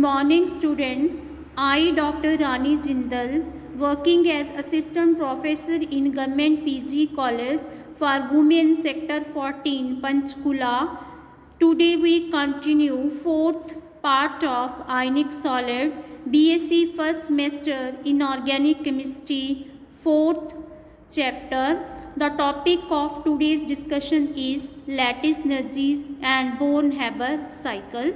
morning, students. I, Dr. Rani Jindal, working as Assistant Professor in Government PG College for Women Sector 14, Panchkula. Today we continue fourth part of Ionic Solid, BSc first semester in Organic Chemistry, fourth chapter. The topic of today's discussion is lattice-Nagy and Born-Haber cycle.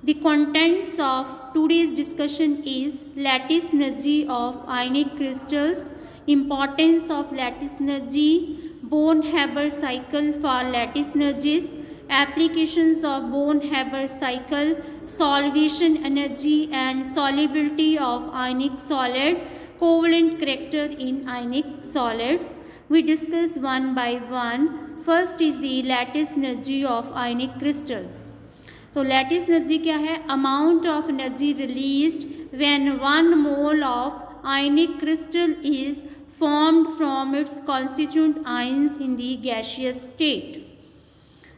The contents of today's discussion is lattice-Nagy of ionic crystals, importance of lattice-Nagy, Born-Haber cycle for lattice-Nagys, applications of Born-Haber cycle, solvation energy and solubility of ionic solid, covalent character in ionic solids. We discuss one by one. First is the lattice-Nagy of ionic crystal. तो lattice energy क्या है? Amount of energy released when 1 mole of ionic crystal is formed from its constituent ions in the gaseous state.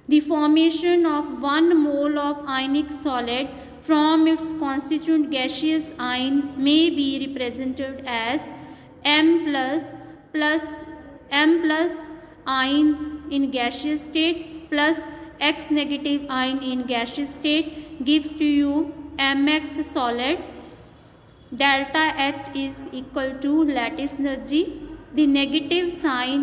The formation of 1 mole of ionic solid from its constituent gaseous ion may be represented as M plus ion in gaseous state plus X negative ion in gaseous state gives to you Mx solid. Delta H is equal to lattice energy. The negative sign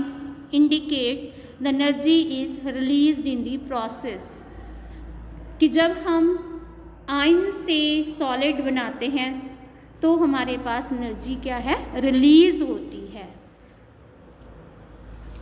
indicate the energy is released in the process. कि जब हम ion से solid बनाते हैं तो हमारे पास energy क्या है? रिलीज होती है.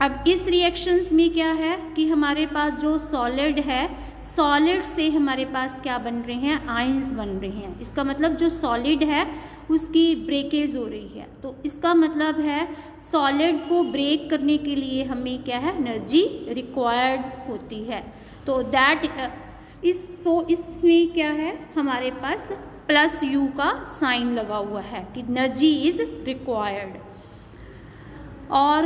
अब इस रिएक्शंस में क्या है कि हमारे पास जो सॉलिड है, सॉलिड से हमारे पास क्या बन रहे हैं? आयंस बन रहे हैं. इसका मतलब जो सॉलिड है उसकी ब्रेकेज हो रही है. तो इसका मतलब है सॉलिड को ब्रेक करने के लिए हमें क्या है? एनर्जी रिक्वायर्ड होती है. तो इसमें क्या है? हमारे पास प्लस यू का साइन लगा हुआ है कि एनर्जी इज रिक्वायर्ड. और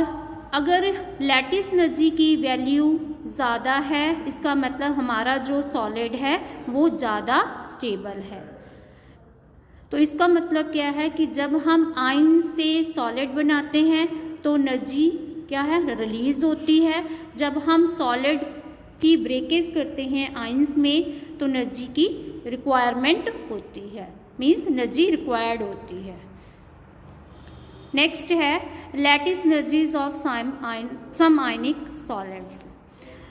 अगर लैटिस एनर्जी की वैल्यू ज़्यादा है, इसका मतलब हमारा जो सॉलिड है वो ज़्यादा स्टेबल है. तो इसका मतलब क्या है कि जब हम आयन से सॉलिड बनाते हैं तो एनर्जी क्या है? रिलीज़ होती है. जब हम सॉलिड की ब्रेकेज करते हैं आयंस में तो एनर्जी की रिक्वायरमेंट होती है, मीन्स एनर्जी रिक्वायर्ड होती है. नेक्स्ट है lattice energies of some ionic solids.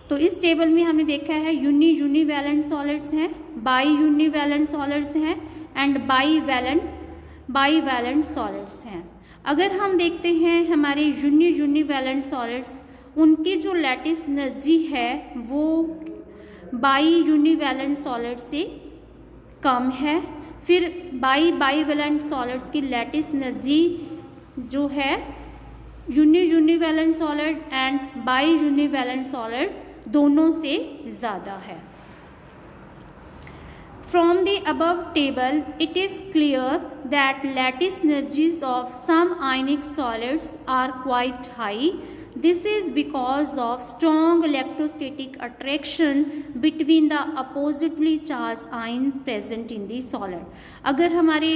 तो इस टेबल में हमने देखा है यूनिवैलेंट सॉलिड्स हैं, बाई यूनिवैलेंट सॉलिड्स हैं एंड बाईवैलेंट सॉलिड्स हैं. अगर हम देखते हैं हमारे यूनिवैलेंट सॉलिड्स, उनकी जो लैटिस एनर्जी है वो बाई यूनिवैलेंट सॉलिड से कम है. फिर बाईवैलेंट सॉलिड्स की लैटिस एनर्जी जो है यूनिवैलेंट सॉलिड एंड बाई यूनिवैलेंट सॉलिड दोनों से ज़्यादा है. From the above table, it is clear that lattice energies of some ionic solids are quite high. This is because of strong electrostatic attraction between the oppositely charged ion present in the solid. अगर हमारे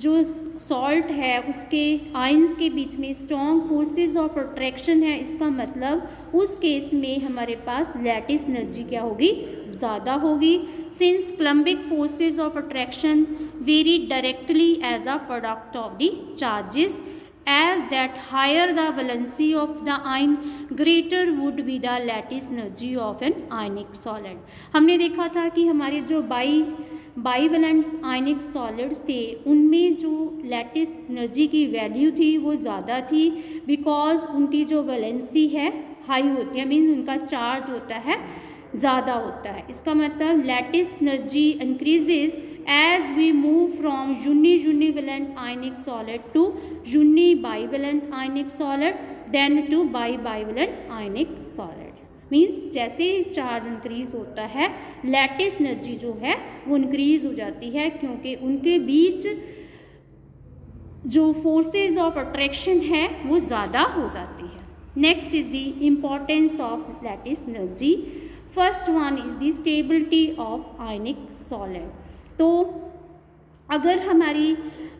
जो salt है उसके ions के बीच में strong forces of attraction है, इसका मतलब उस केस में हमारे पास लैटिस एनर्जी क्या होगी? ज़्यादा होगी. Since coulombic forces of attraction vary directly as a product of the charges, as that higher the valency of the ion, greater would be the lattice energy of an ionic solid. हमने देखा था कि हमारे जो bivalent आयनिक solids थे उनमें जो lattice energy की वैल्यू थी वो ज़्यादा थी, बिकॉज उनकी जो वैलेंसी है हाई होती है, मीन्स उनका चार्ज होता है ज़्यादा होता है. इसका मतलब lattice energy increases as we move from univalent ionic solid to unibivalent ionic solid, then to bivalent ionic solid. Means जैसे ही चार्ज इंक्रीज होता है लैटिस एनर्जी जो है वो इंक्रीज हो जाती है, क्योंकि उनके बीच जो फोर्सेस ऑफ अट्रैक्शन है वो ज़्यादा हो जाती है. Next is the importance of lattice energy. First one is the stability of ionic solid. तो अगर हमारी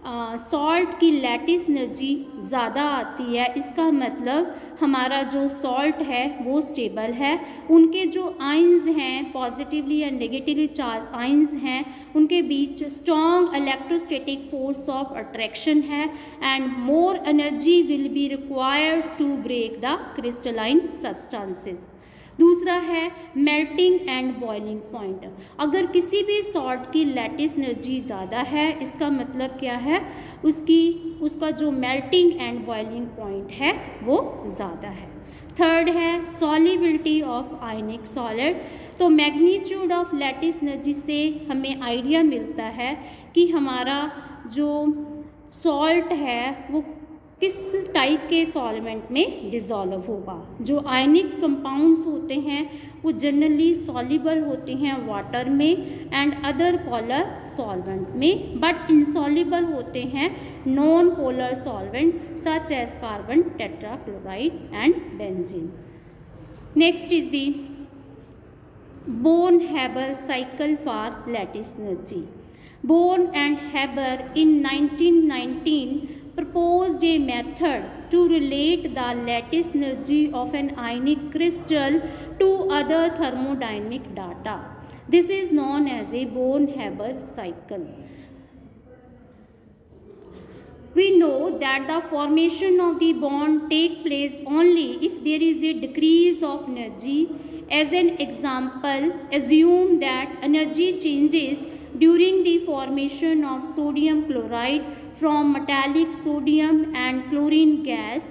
सॉल्ट की लैटिस एनर्जी ज़्यादा आती है, इसका मतलब हमारा जो सॉल्ट है वो स्टेबल है, उनके जो आयंस हैं positively and negatively charge ions हैं उनके बीच strong electrostatic force of attraction है and more energy will be required to break the crystalline substances. दूसरा है मेल्टिंग एंड बॉइलिंग पॉइंट। अगर किसी भी सॉल्ट की लैटिस एनर्जी ज़्यादा है, इसका मतलब क्या है, उसका जो मेल्टिंग एंड बॉइलिंग पॉइंट है वो ज़्यादा है। थर्ड है सॉल्युबिलिटी ऑफ आयनिक सॉलिड। तो मैग्नीट्यूड ऑफ लैटिस एनर्जी से हमें आइडिया मिलता है कि हमारा जो सॉल्ट है वो किस टाइप के सॉल्वेंट में डिज़ोल्व होगा। जो आयनिक कंपाउंड्स होते हैं वो जनरली सॉल्युबल होते हैं वाटर में एंड अदर पोलर सॉल्वेंट में, बट इनसॉल्युबल होते हैं non polar solvent such as carbon tetrachloride and benzene. Next is the Born Haber cycle for lattice energy. Born and Haber in 1919 proposed a method to relate the lattice energy of an ionic crystal to other thermodynamic data. This is known as a Born-Haber cycle. We know that the formation of the bond take place only if there is a decrease of energy. As an example, assume that energy changes during the formation of sodium chloride from metallic sodium and chlorine gas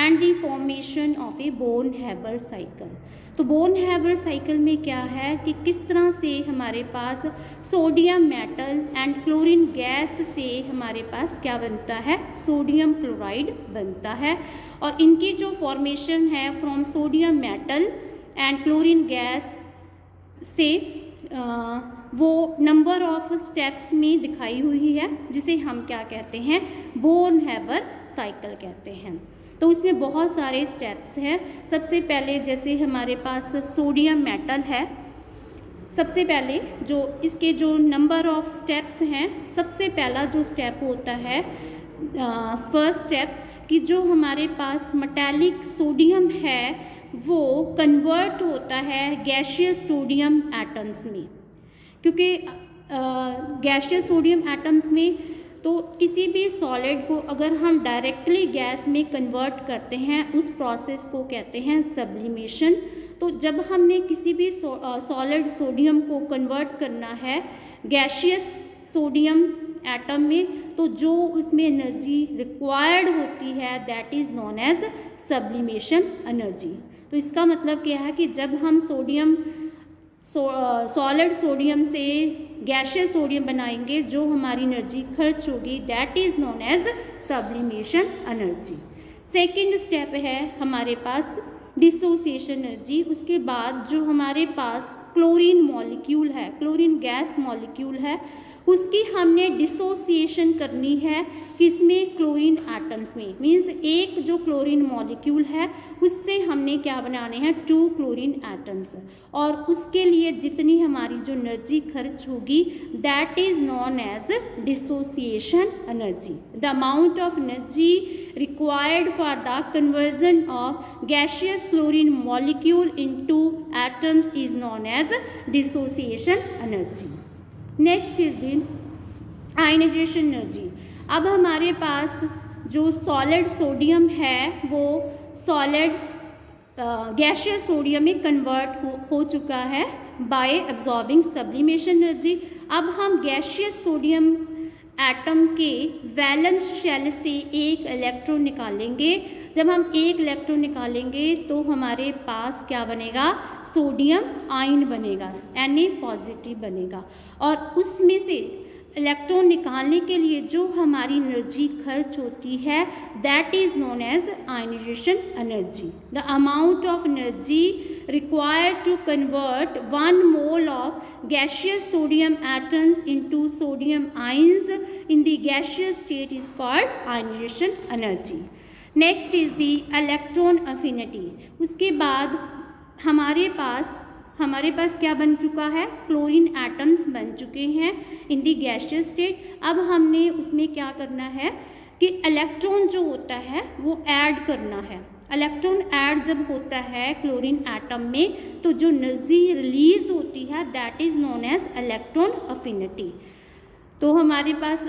and the formation of a Born-Haber cycle. तो Born Haber cycle में क्या है कि किस तरह से हमारे पास sodium metal and chlorine gas से हमारे पास क्या बनता है, सोडियम क्लोराइड बनता है, और इनकी जो फॉर्मेशन है from sodium metal and chlorine gas से वो नंबर ऑफ स्टेप्स में दिखाई हुई है, जिसे हम क्या कहते हैं, बोर्न-हैबर साइकिल कहते हैं। तो इसमें बहुत सारे स्टेप्स हैं। सबसे पहले जैसे हमारे पास सोडियम मेटल है, सबसे पहले जो इसके जो नंबर ऑफ स्टेप्स हैं, सबसे पहला जो स्टेप होता है फर्स्ट स्टेप कि जो हमारे पास मेटालिक सोडियम है वो कन्वर्ट होता है गैशियस सोडियम एटम्स में, क्योंकि गैशियस सोडियम एटम्स में तो किसी भी सॉलिड को अगर हम डायरेक्टली गैस में कन्वर्ट करते हैं उस प्रोसेस को कहते हैं सब्लिमेशन। तो जब हमने किसी भी सॉलिड सोडियम को कन्वर्ट करना है गैशियस सोडियम एटम में, तो जो उसमें एनर्जी रिक्वायर्ड होती है that is known as sublimation energy. तो इसका मतलब क्या है कि जब हम सॉलिड सोडियम से गैशियस सोडियम बनाएंगे, जो हमारी एनर्जी खर्च होगी that is known as sublimation energy. Second step है हमारे पास डिसोसिएशन एनर्जी। उसके बाद जो हमारे पास क्लोरीन मॉलिक्यूल है, क्लोरीन गैस मॉलिक्यूल है, उसकी हमने डिसोसिएशन करनी है किसमें, क्लोरीन एटम्स में। मीन्स एक जो क्लोरीन मॉलिक्यूल है उससे हमने क्या बनाने हैं, 2 क्लोरीन एटम्स, और उसके लिए जितनी हमारी जो एनर्जी खर्च होगी that is known as dissociation energy. The amount of energy required for the conversion of gaseous chlorine molecule into atoms is known as dissociation energy. Next is the ionization energy. अब हमारे पास जो solid sodium है वो solid gaseous sodium में convert हो चुका है by absorbing sublimation energy. अब हम गैशियस सोडियम एटम के वैलेंस शेल से एक इलेक्ट्रॉन निकालेंगे। जब हम एक इलेक्ट्रॉन निकालेंगे तो हमारे पास क्या बनेगा, सोडियम आयन बनेगा, Na पॉजिटिव बनेगा, और उसमें से इलेक्ट्रॉन निकालने के लिए जो हमारी एनर्जी खर्च होती है that is known as ionisation energy. The amount of energy required to convert 1 mole of gaseous sodium atoms into sodium ions in the gaseous state is called ionization energy. Next is the electron affinity. उसके बाद हमारे पास हमारे पास क्या बन चुका है, chlorine atoms बन चुके हैं इन दी गैसियस स्टेट। अब हमने उसमें क्या करना है कि इलेक्ट्रॉन जो होता है वो ऐड करना है। इलेक्ट्रॉन ऐड जब होता है क्लोरीन एटम में तो जो एनर्जी रिलीज होती है that is known as electron affinity. तो हमारे पास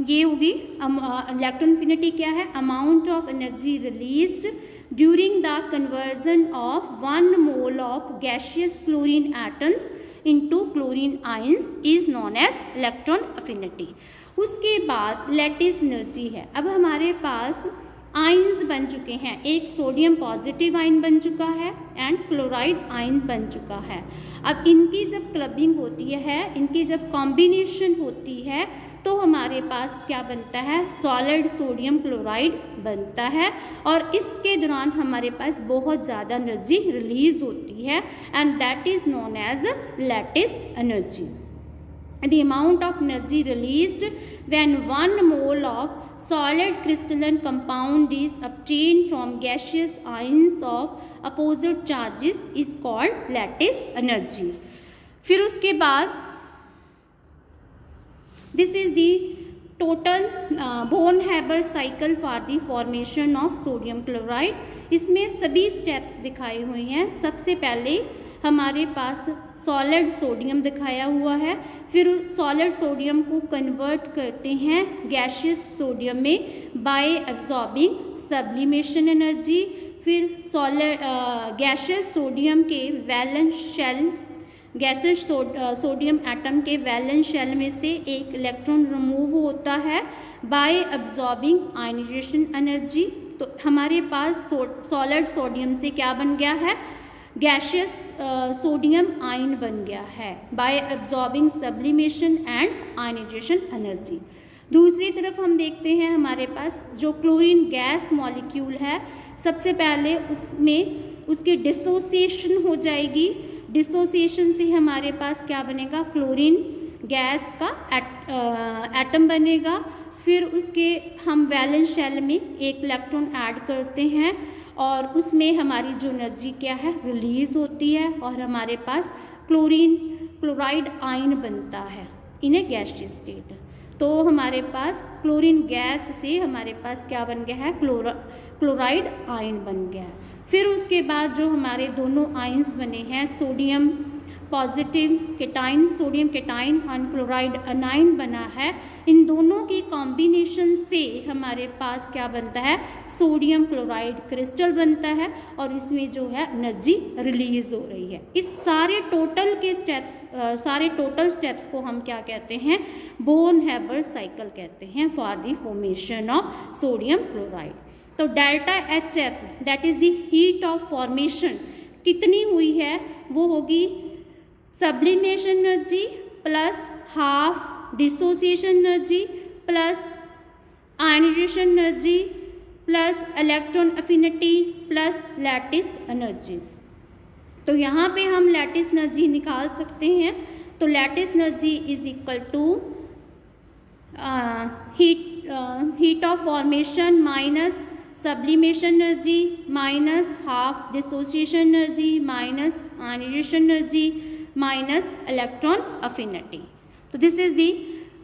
ये होगी इलेक्ट्रॉन अफिनिटी क्या है, amount of energy released during the conversion of 1 mole of gaseous chlorine atoms into chlorine ions is known as electron affinity. उसके बाद लैटिस एनर्जी है। अब हमारे पास आयंस बन चुके हैं, एक सोडियम पॉजिटिव आयन बन चुका है एंड क्लोराइड आयन बन चुका है। अब इनकी जब क्लबिंग होती है, इनकी जब कॉम्बिनेशन होती है तो हमारे पास क्या बनता है, सॉलिड सोडियम क्लोराइड बनता है और इसके दौरान हमारे पास बहुत ज़्यादा एनर्जी रिलीज होती है and that is known as lattice energy. The amount of energy released when 1 mole of solid crystalline compound is obtained from gaseous ions of opposite charges is called lattice energy। फिर उसके बाद this is the total Born-Haber cycle for the formation of sodium chloride। इसमें सभी steps दिखाए हुए हैं। सबसे पहले हमारे पास सॉलिड सोडियम दिखाया हुआ है, फिर सॉलिड सोडियम को कन्वर्ट करते हैं गैसियस सोडियम में बाय एब्जॉर्बिंग सब्लिमेशन एनर्जी। फिर गैसियस सोडियम के valence shell, gaseous sodium atom के वैलेंस शेल में से एक इलेक्ट्रॉन रिमूव होता है बाय एब्जॉर्बिंग आयनाइजेशन एनर्जी। तो हमारे पास सॉलिड सोडियम से क्या बन गया है, गैसियस सोडियम आयन बन गया है by absorbing sublimation and ionisation energy. दूसरी तरफ हम देखते हैं हमारे पास जो क्लोरीन गैस मॉलिक्यूल है, सबसे पहले उसमें उसकी डिसोसिएशन हो जाएगी। डिसोसिएशन से हमारे पास क्या बनेगा, क्लोरीन गैस का एटम बनेगा। फिर उसके हम वैलेंस शेल में एक इलेक्ट्रॉन ऐड करते हैं और उसमें हमारी जो एनर्जी क्या है रिलीज़ होती है और हमारे पास क्लोराइड आयन बनता है इन ए गैसियस स्टेट। तो हमारे पास क्लोरीन गैस से हमारे पास क्या बन गया है, क्लोराइड आयन बन गया है। फिर उसके बाद जो हमारे दोनों आयंस बने हैं, sodium positive cation, sodium cation और क्लोराइड अनाइन बना है। इन दोनों की कॉम्बिनेशन से हमारे पास क्या बनता है, सोडियम क्लोराइड क्रिस्टल बनता है और इसमें जो है एनर्जी रिलीज हो रही है। इस सारे टोटल स्टेप्स को हम क्या कहते हैं, बोर्न-हैबर साइकिल कहते हैं for the formation of sodium chloride. तो delta HF that is the heat of formation कितनी हुई है, वो होगी sublimation energy plus half dissociation energy plus ionization energy plus electron affinity plus lattice energy. तो यहाँ पे हम लैटिस एनर्जी निकाल सकते हैं। तो lattice energy is equal to heat of formation minus sublimation energy minus half dissociation energy minus ionisation energy minus electron affinity. So this is the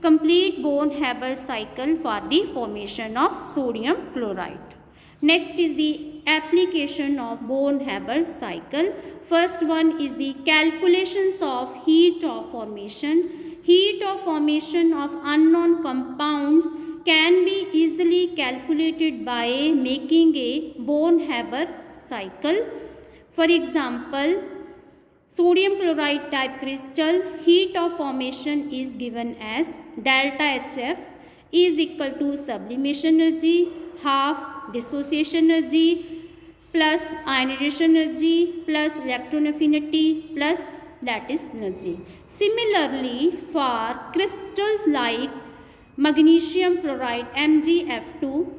complete Born-Haber cycle for the formation of sodium chloride. Next is the application of Born-Haber cycle. First one is the calculations of heat of formation. Heat of formation of unknown compounds can be easily calculated by making a Born-Haber cycle. For example, sodium chloride type crystal heat of formation is given as delta HF is equal to sublimation energy half dissociation energy plus ionization energy plus electron affinity plus lattice energy. Similarly, for crystals like magnesium fluoride MgF2,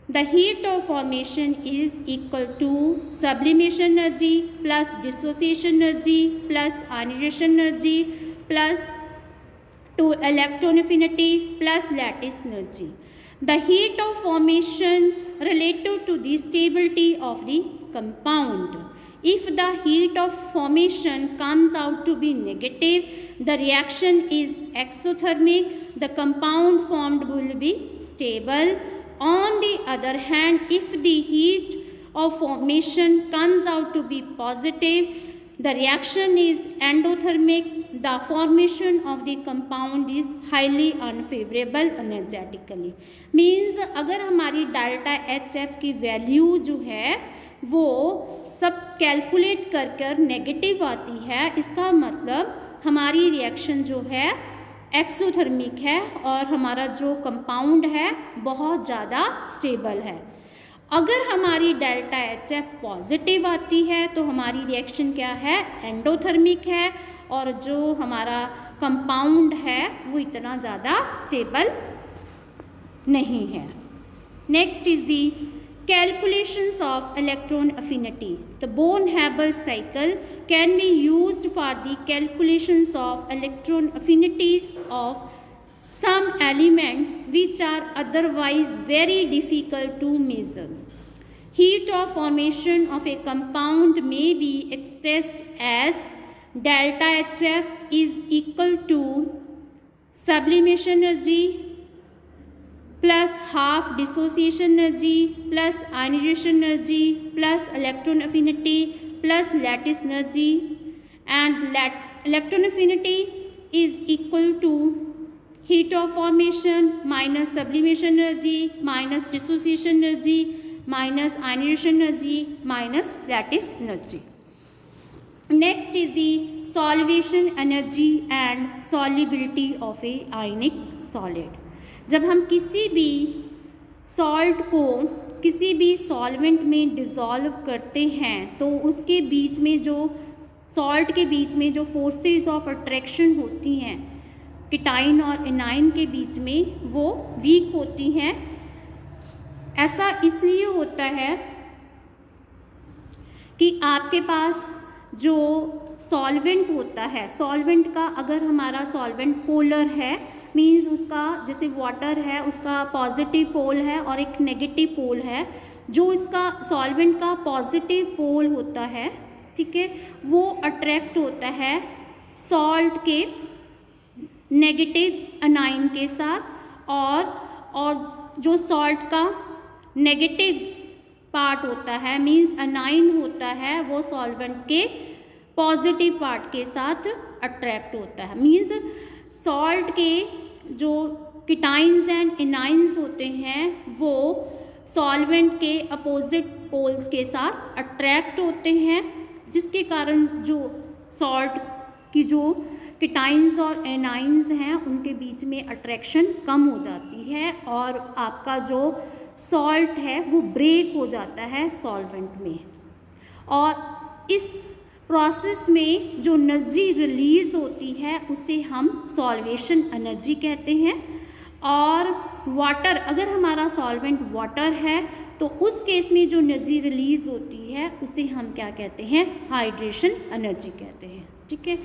the heat of formation is equal to sublimation energy plus dissociation energy plus ionization energy plus to electron affinity plus lattice energy. The heat of formation relative to the stability of the compound If the heat of formation comes out to be negative, the reaction is exothermic. The compound formed will be stable. On the other hand, if the heat of formation comes out to be positive, the reaction is endothermic. The formation of the compound is highly unfavorable energetically. Means अगर हमारी delta HF की value जो है वो सब calculate कर negative आती है, इसका मतलब हमारी रिएक्शन जो है एक्सोथर्मिक है और हमारा जो कंपाउंड है बहुत ज़्यादा स्टेबल है। अगर हमारी डेल्टा HF पॉजिटिव आती है तो हमारी रिएक्शन क्या है, एंडोथर्मिक है और जो हमारा कंपाउंड है वो इतना ज़्यादा स्टेबल नहीं है। Next is the calculations of electron affinity. The Born-Haber cycle can be used for the calculations of electron affinities of some element which are otherwise very difficult to measure. Heat of formation of a compound may be expressed as delta HF is equal to sublimation energy plus half dissociation energy plus ionization energy plus electron affinity plus lattice energy, and electron affinity is equal to heat of formation minus sublimation energy minus dissociation energy minus ionization energy minus lattice energy. Next is the solvation energy and solubility of a ionic solid. जब हम किसी भी salt को किसी भी solvent में dissolve करते हैं तो उसके बीच में जो सॉल्ट के बीच में जो फोर्सेस ऑफ अट्रैक्शन होती हैं कीटाइन और एनाइन के बीच में वो वीक होती हैं। ऐसा इसलिए होता है कि आपके पास जो सॉल्वेंट होता है, सॉल्वेंट का अगर हमारा सॉल्वेंट पोलर है मीन्स उसका जैसे वाटर है उसका पॉजिटिव पोल है और एक नेगेटिव पोल है, जो इसका सॉल्वेंट का पॉजिटिव पोल होता है, ठीक है, वो अट्रैक्ट होता है सॉल्ट के नेगेटिव अनाइन के साथ और जो सॉल्ट का नेगेटिव पार्ट होता है मीन्स अनाइन होता है वो सॉल्वेंट के पॉजिटिव पार्ट के साथ अट्रैक्ट होता है। मीन्स सॉल्ट के जो कीटाइंस एंड एनाइंस होते हैं वो सॉल्वेंट के अपोजिट पोल्स के साथ अट्रैक्ट होते हैं, जिसके कारण जो सॉल्ट की जो कीटाइंस और एनाइंस हैं उनके बीच में अट्रैक्शन कम हो जाती है और आपका जो सॉल्ट है वो ब्रेक हो जाता है सॉल्वेंट में। और इस प्रोसेस में जो एनर्जी रिलीज़ होती है उसे हम सॉल्वेशन एनर्जी कहते हैं। और वाटर, अगर हमारा सॉल्वेंट वाटर है तो उस केस में जो एनर्जी रिलीज़ होती है उसे हम क्या कहते हैं, हाइड्रेशन एनर्जी कहते हैं, ठीक है।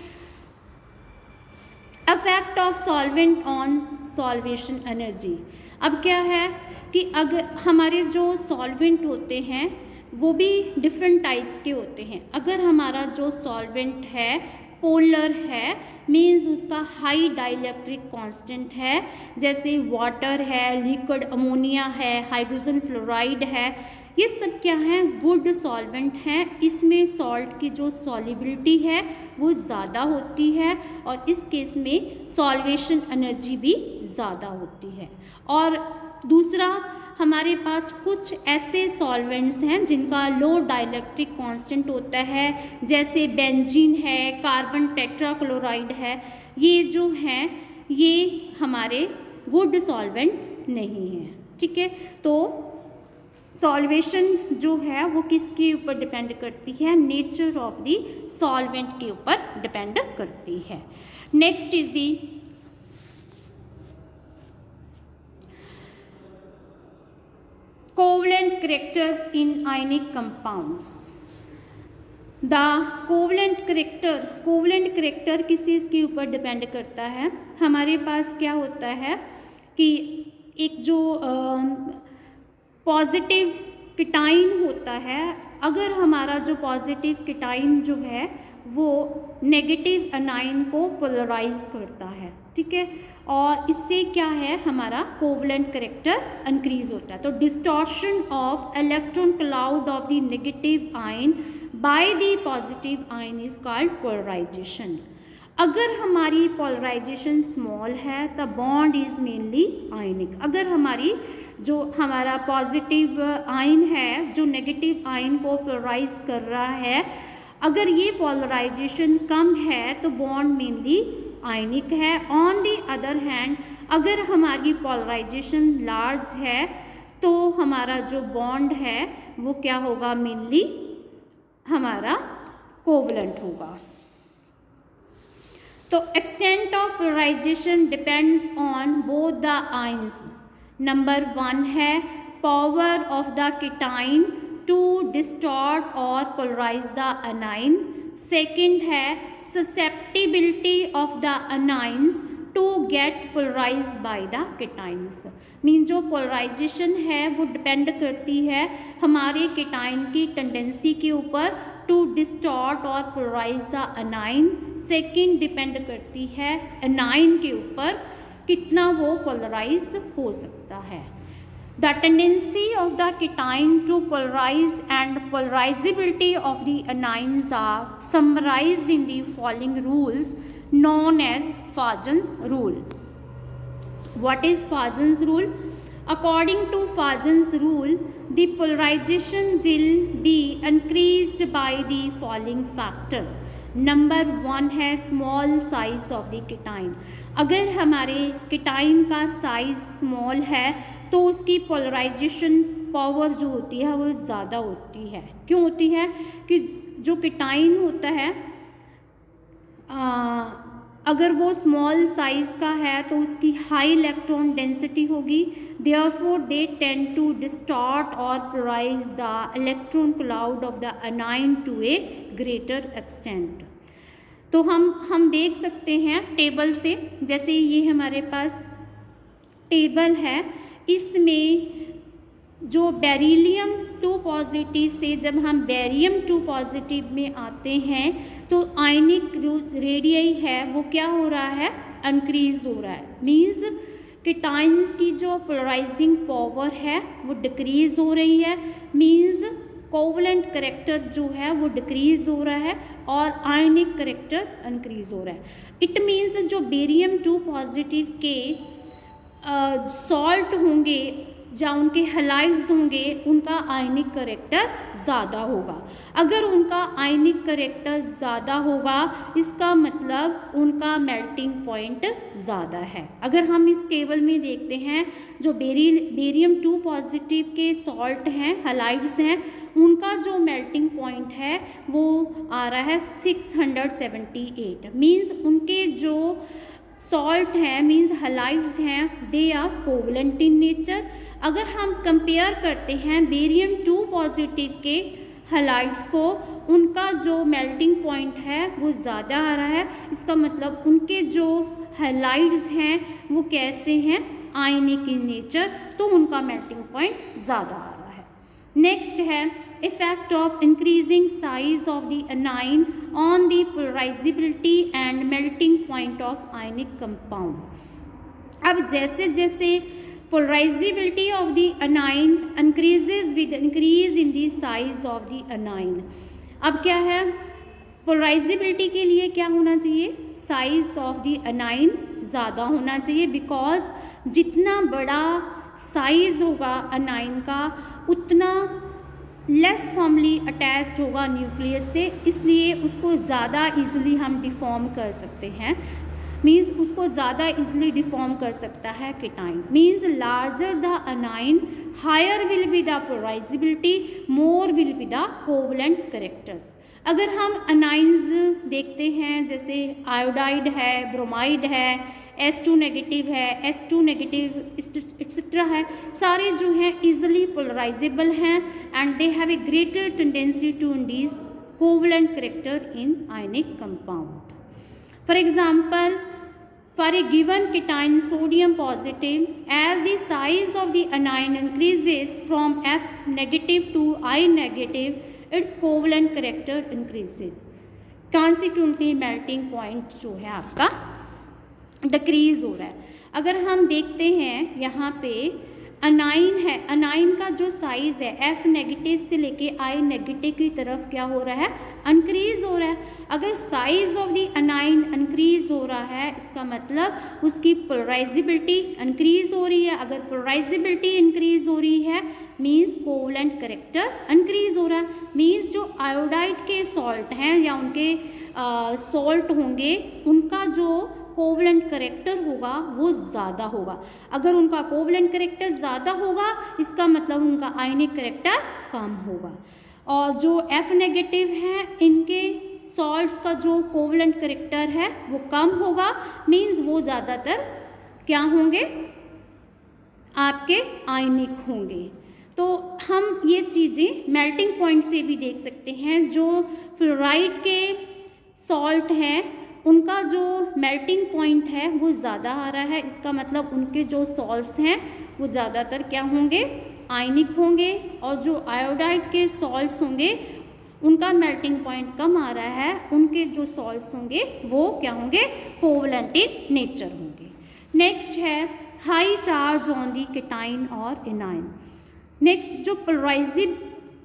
Effect of solvent on solvation energy. अब क्या है कि अगर हमारे जो सॉल्वेंट होते हैं वो भी डिफरेंट टाइप्स के होते हैं। अगर हमारा जो सॉल्वेंट है पोलर है मीन्स उसका हाई डाइलेक्ट्रिक कांस्टेंट है, जैसे वाटर है, लिक्विड अमोनिया है, हाइड्रोजन फ्लोराइड है, ये सब क्या हैं, गुड सॉल्वेंट हैं। इसमें सॉल्ट की जो सॉल्युबिलिटी है वो ज़्यादा होती है और इस केस में सॉल्वेशन एनर्जी भी ज़्यादा होती है। और दूसरा, हमारे पास कुछ ऐसे सॉल्वेंट्स हैं जिनका लो डाइलेक्ट्रिक कांस्टेंट होता है, जैसे बेंजीन है, कार्बन टेट्राक्लोराइड है, ये जो हैं ये हमारे गुड सॉल्वेंट नहीं हैं, ठीक है। तो सॉल्वेशन जो है वो किसके ऊपर डिपेंड करती है, नेचर ऑफ द सॉल्वेंट के ऊपर डिपेंड करती है। Next is the covalent characters in ionic compounds. The covalent character किस चीज़ के ऊपर डिपेंड करता है, हमारे पास क्या होता है कि एक जो पॉजिटिव कीटाइन होता है अगर हमारा जो पॉजिटिव कीटाइन जो है वो नेगेटिव अनाइन को पोलराइज करता है, ठीक है, और इससे क्या है हमारा कोवलेंट करेक्टर इंक्रीज होता है। तो distortion of electron cloud of the negative ion by the positive ion is called polarisation. अगर हमारी पोलराइजेशन स्मॉल है तब बॉन्ड इज मेनली आयनिक। अगर हमारी जो हमारा पॉजिटिव आयन है जो नेगेटिव आयन को पोलराइज कर रहा है, अगर ये पोलराइजेशन कम है तो बॉन्ड मेनली आयनिक है। ऑन द अदर हैंड अगर हमारी पोलराइजेशन लार्ज है तो हमारा जो बॉन्ड है वो क्या होगा, मेनली हमारा कोवलेंट होगा। तो extent of polarization depends on both the ions. Number 1 है power of the cation to distort और पोलराइज द अनाइन। सेकंड है susceptibility of the anions to get polarize by the cations. Mean जो polarization है वो depend करती है हमारे कीटाइन की टेंडेंसी के ऊपर टू डिस्टॉर्ट और polarise the anion. Second depend करती है अनाइन के ऊपर कितना वो पोलराइज हो सकता है। The tendency of the cation to polarize and polarizability of the anions are summarized in the following rules known as Fajans rule. What is Fajans rule? According to Fajans rule, the polarization will be increased by the following factors. Number 1 है small size of the कीटाइन। अगर हमारे कीटाइन का size small है तो उसकी polarisation power जो होती है वो ज़्यादा होती है। क्यों होती है कि जो कीटाइन होता है अगर वो स्मॉल साइज़ का है तो उसकी हाई इलेक्ट्रॉन डेंसिटी होगी, therefore they tend to distort और polarise the electron cloud of the anion to a greater extent. तो हम देख सकते हैं टेबल से, जैसे ये हमारे पास टेबल है, इसमें जो बेरिलियम 2 पॉजिटिव से जब हम बेरियम 2 पॉजिटिव में आते हैं तो आयनिक जो रेडियई है वो क्या हो रहा है, इंक्रीज हो रहा है। मीन्स कीटाइंस की जो पोलराइजिंग पावर है वो डिक्रीज हो रही है। मीन्स कोवलेंट करेक्टर जो है वो डिक्रीज हो रहा है और आयनिक करेक्टर इंक्रीज हो रहा है। इट मीन्स जो बेरियम 2 पॉजिटिव के सॉल्ट होंगे या उनके हैलाइड्स होंगे उनका आयनिक करेक्टर ज़्यादा होगा। अगर उनका आयनिक करेक्टर ज़्यादा होगा इसका मतलब उनका मेल्टिंग पॉइंट ज़्यादा है। अगर हम इस टेबल में देखते हैं जो बेरियम 2 पॉजिटिव के सॉल्ट हैं, हैलाइड्स हैं, उनका जो मेल्टिंग पॉइंट है वो आ रहा है 678। मीन्स उनके जो सॉल्ट हैं मीन्स हैलाइड्स हैं they are covalent in nature. अगर हम कंपेयर करते हैं बेरियम 2 पॉजिटिव के हैलाइड्स को, उनका जो मेल्टिंग पॉइंट है वो ज़्यादा आ रहा है। इसका मतलब उनके जो हैलाइड्स हैं वो कैसे हैं, आयनिक इन नेचर, तो उनका मेल्टिंग पॉइंट ज़्यादा आ रहा है। नेक्स्ट है effect of increasing size of the anion on the polarizability and melting point of ionic compound. अब जैसे जैसे polarizability of the anion increases with increase in the size of the anion, अब क्या है polarizability के लिए क्या होना चाहिए, size of the anion ज़्यादा होना चाहिए, बिकॉज जितना बड़ा साइज होगा अनाइन का उतना लेस फॉर्मली अटैच्ड होगा न्यूक्लियस से, इसलिए उसको ज़्यादा इजीली हम डिफॉर्म कर सकते हैं। मीन्स उसको ज़्यादा इजीली डिफॉर्म कर सकता है cation. Means larger the anion higher will be the polarizability, more will be the covalent characters. अगर हम अनाइंस देखते हैं जैसे आयोडाइड है, ब्रोमाइड है, S2 नेगेटिव है, S2 नेगेटिव एक्सेट्रा है, सारे जो हैं इजीली पोलराइजेबल हैं and they have a greater tendency to induce covalent character in ionic compound. For example, for a given cation sodium positive, as the size of the anion increases from F negative to I negative, it's covalent character increases, consequently melting point जो है आपका decrease हो रहा है। अगर हम देखते हैं यहाँ पे अनाइन है, अनाइन का जो साइज़ है एफ नेगेटिव से लेके आई नेगेटिव की तरफ क्या हो रहा है, इंक्रीज हो रहा है। अगर size of the anion increase हो रहा है इसका मतलब उसकी पोलराइजेबिलिटी इंक्रीज हो रही है। अगर पोलराइजेबिलिटी इंक्रीज हो रही है मीन्स कोवलेंट करेक्टर इंक्रीज हो रहा है, मीन्स जो आयोडाइड के सॉल्ट हैं या उनके सॉल्ट होंगे उनका जो कोवलेंट करेक्टर होगा वो ज़्यादा होगा। अगर उनका कोवलेंट करेक्टर ज़्यादा होगा इसका मतलब उनका आयनिक करेक्टर कम होगा। और जो F नेगेटिव है इनके सॉल्ट्स का जो कोवलेंट करेक्टर है वो कम होगा, मीन्स वो ज़्यादातर क्या होंगे, आपके आयनिक होंगे। तो हम ये चीज़ें मेल्टिंग पॉइंट से भी देख सकते हैं। जो फ्लोराइड के सॉल्ट हैं उनका जो मेल्टिंग पॉइंट है वो ज़्यादा आ रहा है, इसका मतलब उनके जो सॉल्ट्स हैं वो ज़्यादातर क्या होंगे, आयनिक होंगे। और जो आयोडाइड के सॉल्ट्स होंगे उनका मेल्टिंग पॉइंट कम आ रहा है, उनके जो सॉल्ट्स होंगे वो क्या होंगे, कोवलेंट इन नेचर होंगे। नेक्स्ट है high charge on the cation और एनाइन। नेक्स्ट जो पोलराइजिंग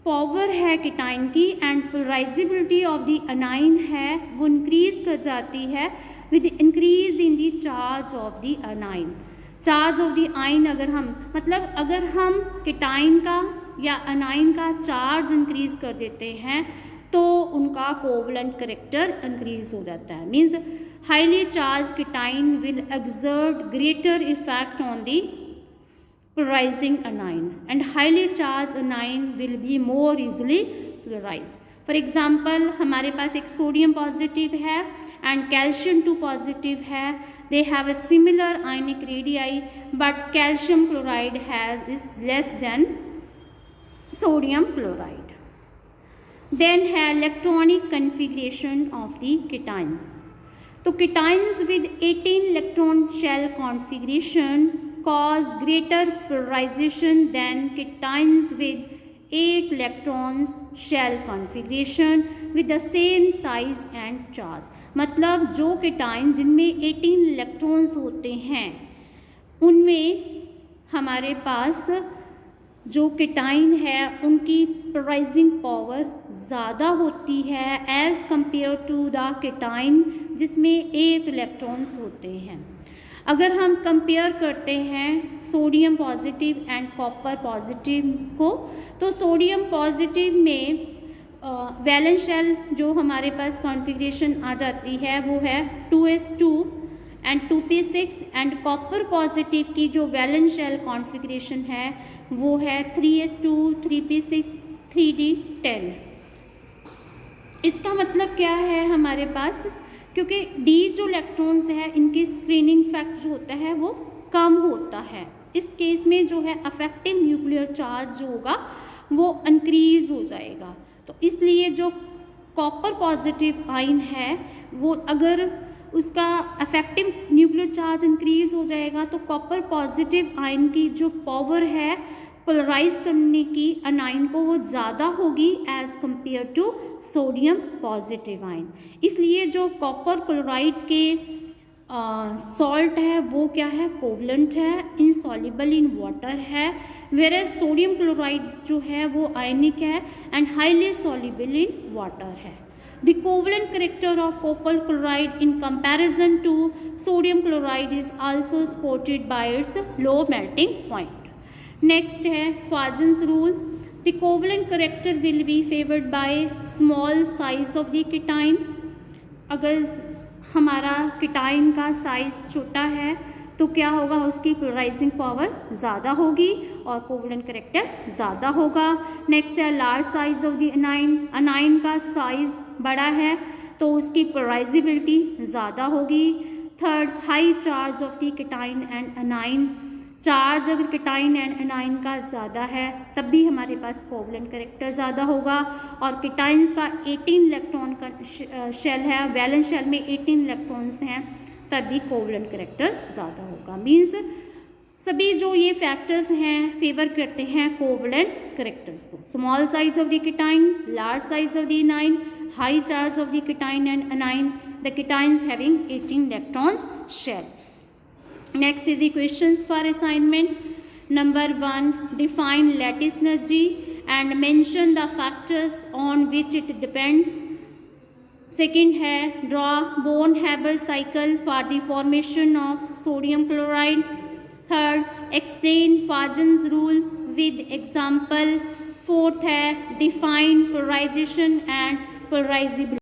पावर है केटाइन की and polarisability of the anion है वो इंक्रीज कर जाती है with increase in the charge of the anion. Charge of the आइन अगर हम केटाइन का या अनाइन का चार्ज इंक्रीज कर देते हैं तो उनका कोवलेंट करेक्टर इंक्रीज हो जाता है, means highly charge cation will exert greater effect on the polarizing anion and highly charged anion will be more easily polarized. For example हमारे पास एक सोडियम पॉजिटिव है एंड कैल्शियम 2 पॉजिटिव है, they have a similar ionic radii but calcium chloride is less than sodium chloride. Then है electronic configuration of the cations. तो cations with 18 electron shell configuration cause greater polarization than cations with 8 electrons shell configuration with the same size and charge. मतलब जो cation जिनमें 18 electrons होते हैं उनमें हमारे पास जो केटाइन है उनकी पोलराइजिंग पावर ज़्यादा होती है as compared to the cation जिसमें 8 इलेक्ट्रॉन्स होते हैं। अगर हम कंपेयर करते हैं sodium positive and copper positive को, तो सोडियम पॉजिटिव में वैलेंस शेल जो हमारे पास कॉन्फ़िगरेशन आ जाती है वो है 2s2 and 2p6 and copper positive की जो वैलेंस शेल कॉन्फ़िगरेशन है वो है 3s2 3p6 3d10। इसका मतलब क्या है हमारे पास, क्योंकि डी जो इलेक्ट्रॉन्स है इनकी स्क्रीनिंग फैक्ट जो होता है वो कम होता है, इस केस में जो है अफेक्टिव न्यूक्लियर चार्ज जो होगा वो इंक्रीज हो जाएगा। तो इसलिए जो कॉपर पॉजिटिव आयन है वो अगर उसका अफेक्टिव न्यूक्लियर चार्ज इंक्रीज हो जाएगा तो कॉपर पॉजिटिव आयन की जो पावर है पोलराइज करने की अनाइन को वो ज़्यादा होगी as compared to sodium positive ion. इसलिए जो कॉपर क्लोराइड के सॉल्ट है वो क्या है, कोवलेंट है, इनसॉल्युबल इन वाटर है, वेयर सोडियम क्लोराइड जो है वो आयनिक है and highly soluble in water है। The covalent character of copper chloride in comparison to sodium chloride is also supported by its low melting point. Next है Fajans rule. The covalent character will be favored by small size of the cation. अगर हमारा कीटाइन का size छोटा है तो क्या होगा, उसकी पोलराइजिंग पावर ज़्यादा होगी और कोवलेंट करेक्टर ज़्यादा होगा। नेक्स्ट है large size of the anion, anion का साइज बड़ा है तो उसकी पोलराइजेबिलिटी ज़्यादा होगी। Third high charge of the cation and anion, charge अगर कीटाइन एंड अनाइन का ज़्यादा है तब भी हमारे पास कोवलेंट करेक्टर ज़्यादा होगा। और कीटाइंस का 18 इलेक्ट्रॉन का शेल है, वैलेंस शेल में 18 इलेक्ट्रॉन्स हैं तब भी कोवलेंट करेक्टर ज़्यादा होगा। मीन्स सभी जो ये फैक्टर्स हैं फेवर करते हैं कोवलेंट करेक्टर्स को. Small size of the cation, large size of the anion, high charge of the cation and anion, the cations having 18 electrons shell. Next is the questions for assignment. Number 1, define lattice energy and mention the factors on which it depends. Second है draw Born-Haber cycle for the formation of sodium chloride. Third, explain Fajan's rule with example. Fourth है define polarization and polarizability.